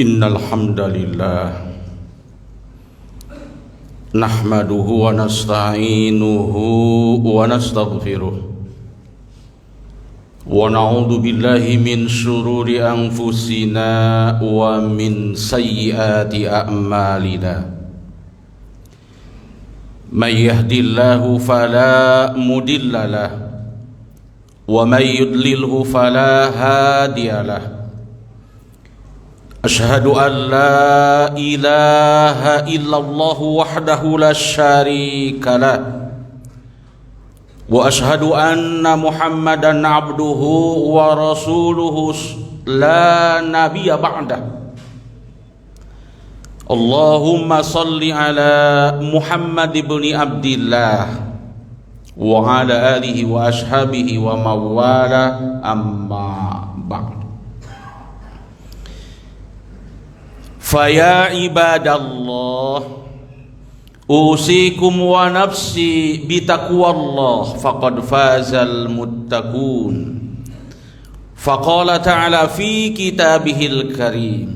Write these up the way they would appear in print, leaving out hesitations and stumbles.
Innal hamdalillah nahmaduhu wa nasta'inuhu wa nastaghfiruh wa na'udzu billahi min syururi anfusina wa min sayyiati a'malina. May yahdihillahu fala mudilla lahu wa may yudlilhu fala hadiya lahu. Asyhadu an la ilaha illallah wahdahu la syarika lah wa asyhadu anna Muhammadan abduhu wa rasuluhu la nabiyya ba'dah. Allahumma salli ala Muhammad ibn Abdillah wa ala alihi wa ashabihi wa mawala, amma ba'd. Faya ibadallah, usikum wa nafsi bitaqwallah, faqad fazal muttaqun. Faqala ta'ala fi kitabihil karim,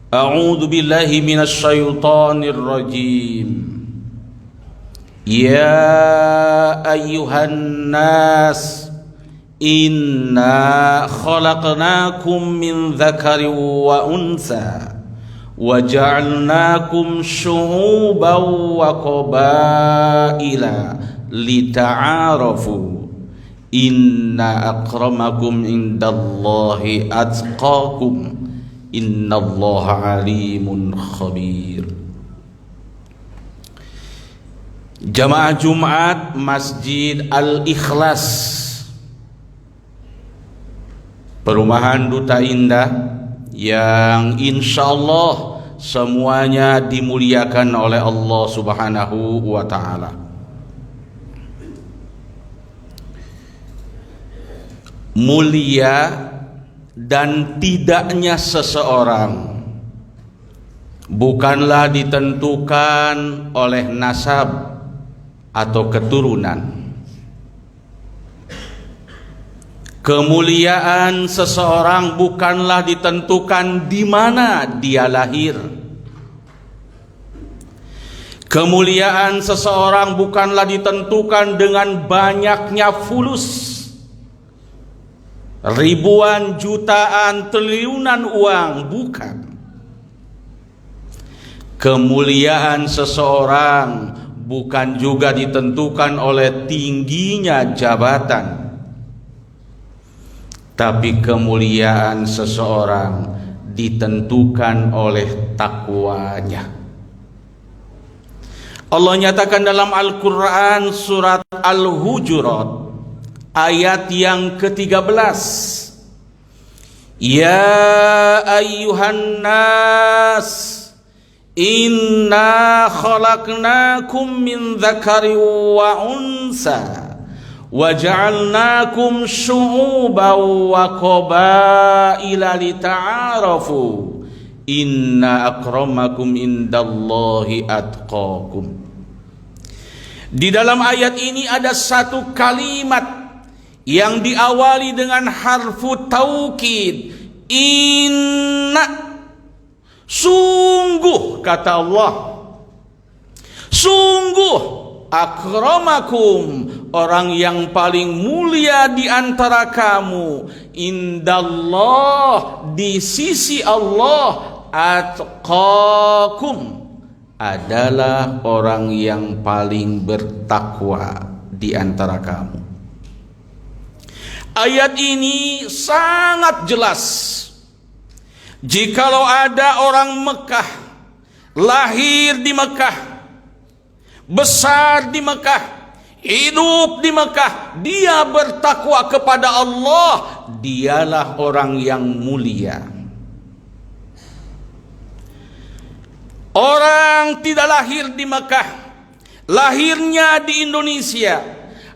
a'udzu billahi minasy syaithanir rajim. Ya ayyuhan nas, inna khalaqnakum min dzakarin wa untha wa ja'alnakum syu'uban wa qabaila lita'arafu, inna akramakum indallahi atqakum, Innallaha alimun khabir. Jamaah Jumat Masjid Al-Ikhlas, Perumahan Duta Indah, yang insyaallah semuanya dimuliakan oleh Allah Subhanahu wa ta'ala. Mulia dan tidaknya seseorang bukanlah ditentukan oleh nasab atau keturunan. Kemuliaan seseorang bukanlah ditentukan di mana dia lahir. Kemuliaan seseorang bukanlah ditentukan dengan banyaknya fulus, ribuan, jutaan, triliunan uang, bukan. Kemuliaan seseorang bukan juga ditentukan oleh tingginya jabatan, tapi kemuliaan seseorang ditentukan oleh takwanya. Allah nyatakan dalam Al-Quran surat Al-Hujurat ayat yang ke-13, Ya ayyuhan nas, inna khalaqnakum min dzakarin wa unsa wa ja'alnakum syu'uban wa qabaila lita'arafu inna akramakum indallahi atqakum. Di dalam ayat ini ada satu kalimat yang diawali dengan harfu taukid, inna. Sungguh, kata Allah, sungguh akramakum, orang yang paling mulia di antara kamu, indallah, di sisi Allah, atqakum, adalah orang yang paling bertakwa di antara kamu. Ayat ini sangat jelas. Jikalau ada orang Mekah, lahir di Mekah, besar di Mekah, hidup di Mekah, dia bertakwa kepada Allah, dialah orang yang mulia. Orang tidak lahir di Mekah, lahirnya di Indonesia,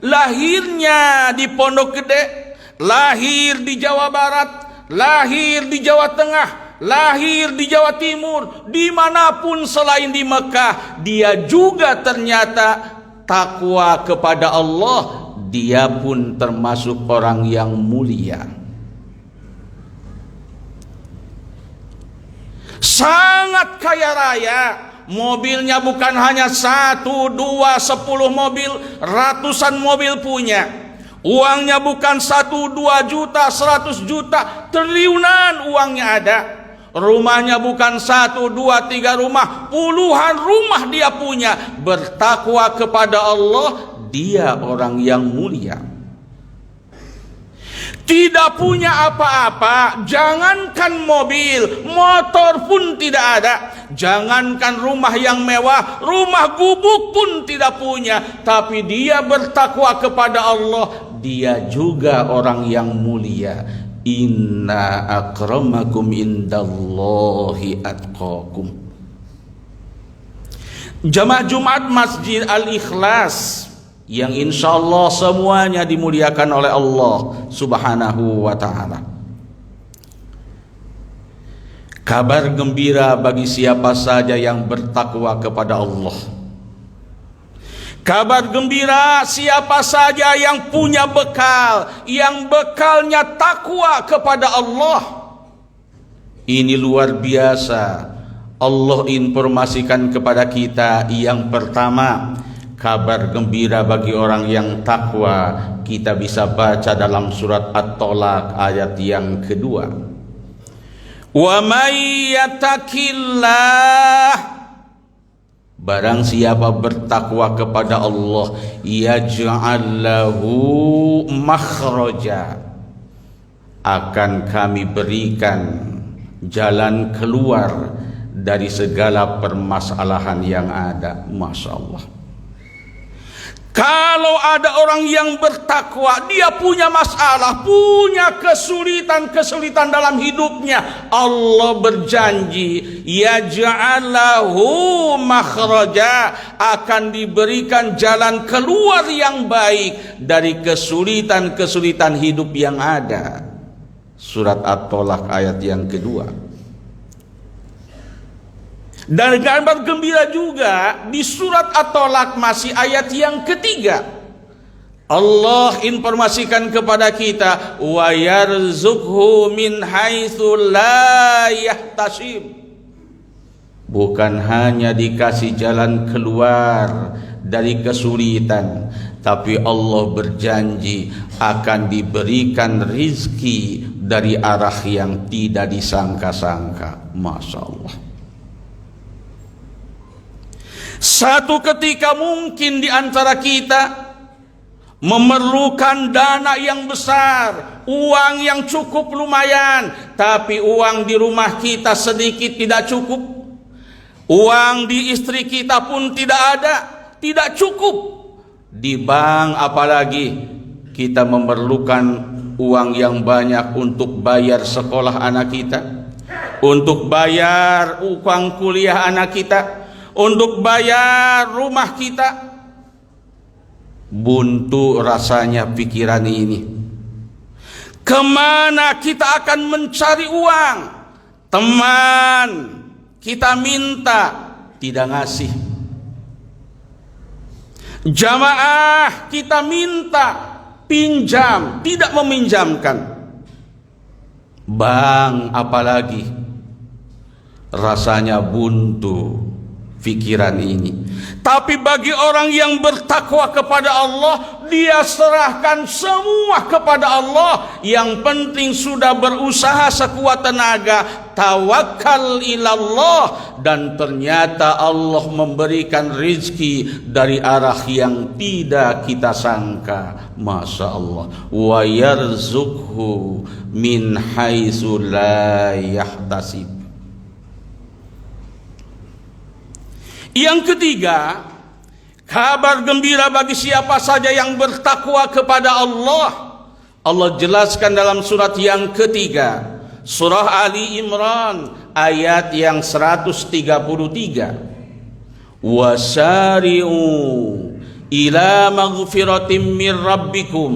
lahirnya di Pondok Gede, lahir di Jawa Barat, lahir di Jawa Tengah, lahir di Jawa Timur, dimanapun selain di Mekah, dia juga ternyata takwa kepada Allah, dia pun termasuk orang yang mulia. Sangat kaya raya, mobilnya bukan hanya 1, 2, 10 mobil, ratusan mobil punya. Uangnya bukan 1, 2 juta, 100 juta, triliunan uangnya ada. Rumahnya bukan 1, 2, 3 rumah, puluhan rumah dia punya. Bertakwa kepada Allah, dia orang yang mulia. Tidak punya apa-apa, jangankan mobil, motor pun tidak ada. Jangankan rumah yang mewah, rumah gubuk pun tidak punya. Tapi dia bertakwa kepada Allah, dia juga orang yang mulia. Inna akramakum indallahi atqakum. Jamaah Jumat Masjid Al-Ikhlas, yang insyaallah semuanya dimuliakan oleh Allah Subhanahu wa ta'ala. Kabar gembira bagi siapa saja yang bertakwa kepada Allah. Kabar gembira siapa saja yang punya bekal, yang bekalnya takwa kepada Allah. Ini luar biasa. Allah informasikan kepada kita, yang pertama, kabar gembira bagi orang yang takwa, kita bisa baca dalam surat At-Tolak ayat yang kedua. Wa may yattaqillah, barang siapa bertakwa kepada Allah, yaj'al lahu makhraja, akan kami berikan jalan keluar dari segala permasalahan yang ada. Masya Allah. Kalau ada orang yang bertakwa, dia punya masalah, punya kesulitan dalam hidupnya, Allah berjanji yaj'alahu makhraja, akan diberikan jalan keluar yang baik dari kesulitan hidup yang ada. Surat At-Tolak ayat yang kedua. Dan kabar gembira juga di surat At-Tolak masih ayat yang ketiga. Allah informasikan kepada kita, wa yarzuqhu min haitsu la yahtasib. Bukan hanya dikasih jalan keluar dari kesulitan, tapi Allah berjanji akan diberikan rizki dari arah yang tidak disangka-sangka. Masya Allah. Satu ketika mungkin di antara kita memerlukan dana yang besar, uang yang cukup lumayan, tapi uang di rumah kita sedikit tidak cukup, uang di istri kita pun tidak ada, tidak cukup. Di bank apalagi kita memerlukan uang yang banyak untuk bayar sekolah anak kita, untuk bayar uang kuliah anak kita, untuk bayar rumah kita. Buntu rasanya pikiran ini. Kemana kita akan mencari uang? Teman kita minta, tidak ngasih. Jamaah kita minta, pinjam, tidak meminjamkan. Bank apalagi, rasanya buntu pikiran ini. Tapi bagi orang yang bertakwa kepada Allah, dia serahkan semua kepada Allah. Yang penting sudah berusaha sekuat tenaga, tawakal ilallah, dan ternyata Allah memberikan rizki dari arah yang tidak kita sangka. Masya Allah. Wa yarzuqhu min haitsu la yahtasib. Yang ketiga, kabar gembira bagi siapa saja yang bertakwa kepada Allah. Allah jelaskan dalam surat yang ketiga, surah Ali Imran ayat yang 133. Wasari'u ila maghfiratin min rabbikum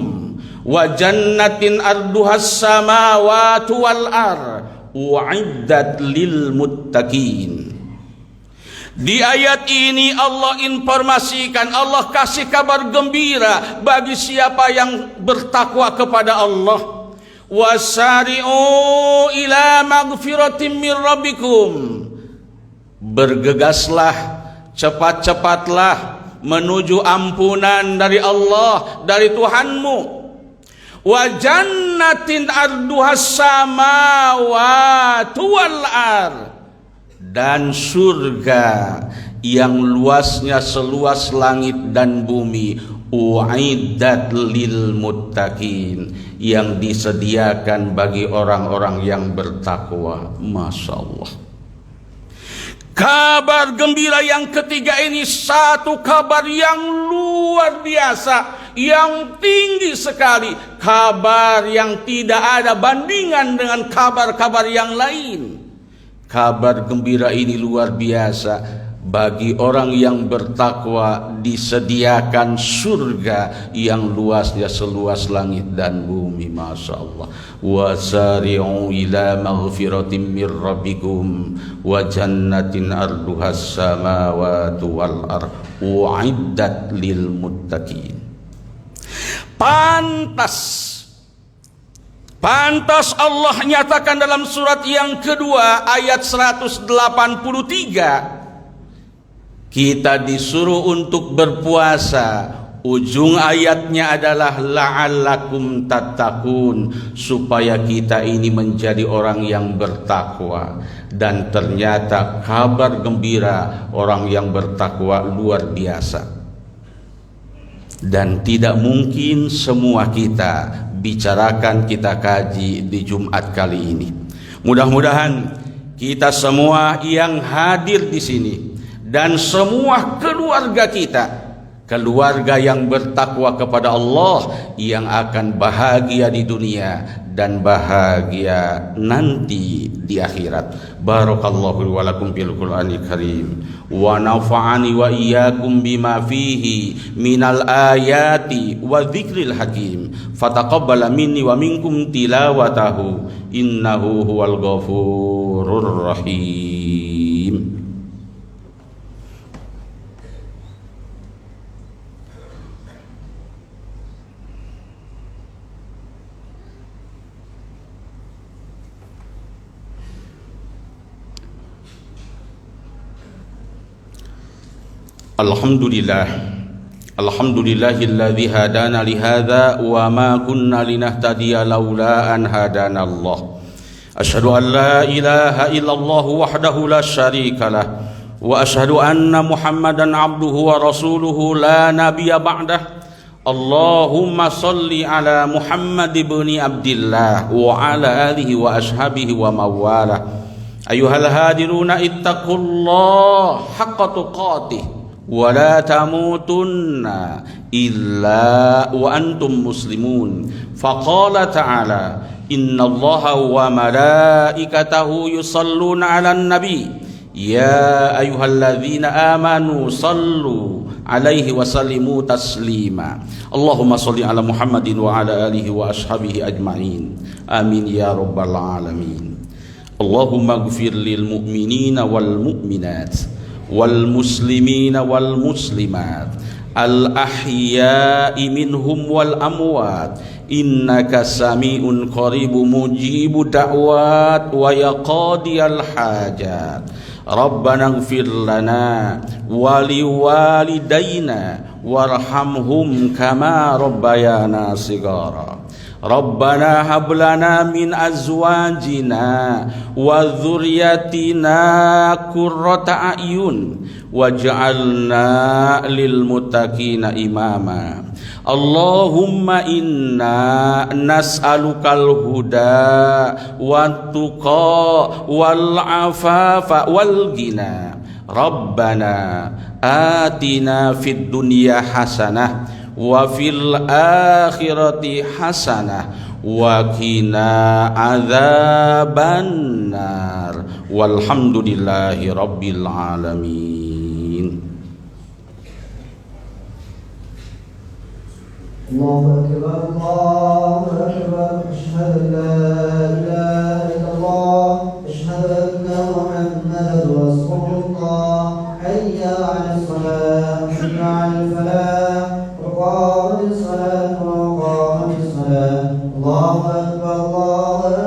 wa jannatin arduhas samawati wal ar u'iddat lil muttaqin. Di ayat ini Allah informasikan, Allah kasih kabar gembira bagi siapa yang bertakwa kepada Allah. Wasari'u ila maghfiratin min rabbikum. Bergegaslah, cepat-cepatlah menuju ampunan dari Allah, dari Tuhanmu. Wa jannatin arduhas samawati wal ar, dan surga yang luasnya seluas langit dan bumi, u'iddat lil muttaqin, yang disediakan bagi orang-orang yang bertakwa. Masya Allah. Kabar gembira yang ketiga ini satu kabar yang luar biasa, yang tinggi sekali, kabar yang tidak ada bandingan dengan kabar-kabar yang lain. Kabar gembira ini luar biasa. Bagi orang yang bertakwa disediakan surga yang luasnya seluas langit dan bumi. Masya Allah. Wasari'u ila maghfiratin min rabbikum wa jannatin arduhas samawati wal ar u'iddat lil muttaqin. Pantas Allah nyatakan dalam surat yang kedua ayat 183, kita disuruh untuk berpuasa. Ujung ayatnya adalah la'allakum tattaqun, supaya kita ini menjadi orang yang bertakwa. Dan ternyata kabar gembira orang yang bertakwa luar biasa. Dan tidak mungkin semua kita bicarakan, kita kaji di Jumat kali ini. Mudah-mudahan kita semua yang hadir di sini dan semua keluarga kita, keluarga yang bertakwa kepada Allah, yang akan bahagia di dunia dan bahagia nanti di akhirat. Barakallahu wa lakum bil Qur'anil Karim wa nafa'ani wa iyyakum bima fihi minal ayati wa dzikril hakim. Fataqabbala minni wa minkum tilawatahu innahu huwal ghafurur rahim. Alhamdulillahilladzi hadana lihadza wa ma kunna linahtadiya laula an hadana Allah. Asyhadu an la ilaha illallah wahdahu la syarika lah wa asyhadu anna Muhammadan abduhu wa rasuluhu la nabiyya ba'dah. Allahumma salli ala Muhammad ibni Abdillah wa ala alihi wa ashabihi wa mawalah. Ayuhal hadiruna ittaqullah haqqa tuqatih wa la tamutunna illa wa antum muslimun. Faqala ta'ala innallaha wa malaikatahu yusalluna 'alan nabi ya ayyuhalladzina amanu sallu 'alaihi wa sallimu taslima. Allahumma shalli 'ala Muhammadin wa 'ala alihi wa ashabihi ajma'in. Amin ya rabbal alamin. Allahumma ighfir lil mu'minina wal mu'minat wal muslimina wal muslimat al ahya'i minhum wal amwat innaka sami'un qaribun mujibu da'wat wa yaqadiyal hajat. Rabbana ighfir lana wa liwalidayna warhamhum kama rabbayana shighara. Rabbana hab lana min azwajina wa dzurriyyatina qurrata a'yun waj'alna lil muttaqina imama. Allahumma inna nas'alukal huda wat tuqa wal afafa wal ghina. Rabbana atina fid dunya hasanah wa fil akhirati hasanah wa qina adzaban nar. Walhamdulillahi rabbil alamin. Allahu akbar, Allahu akbar. Asyhadu an la ilaha illallah, asyhadu anna Muhammadar rasulullah. Hayya 'alas salah, hayya 'alal falah. قامت الصلاة وقامت الصلاة. الله أكبر الله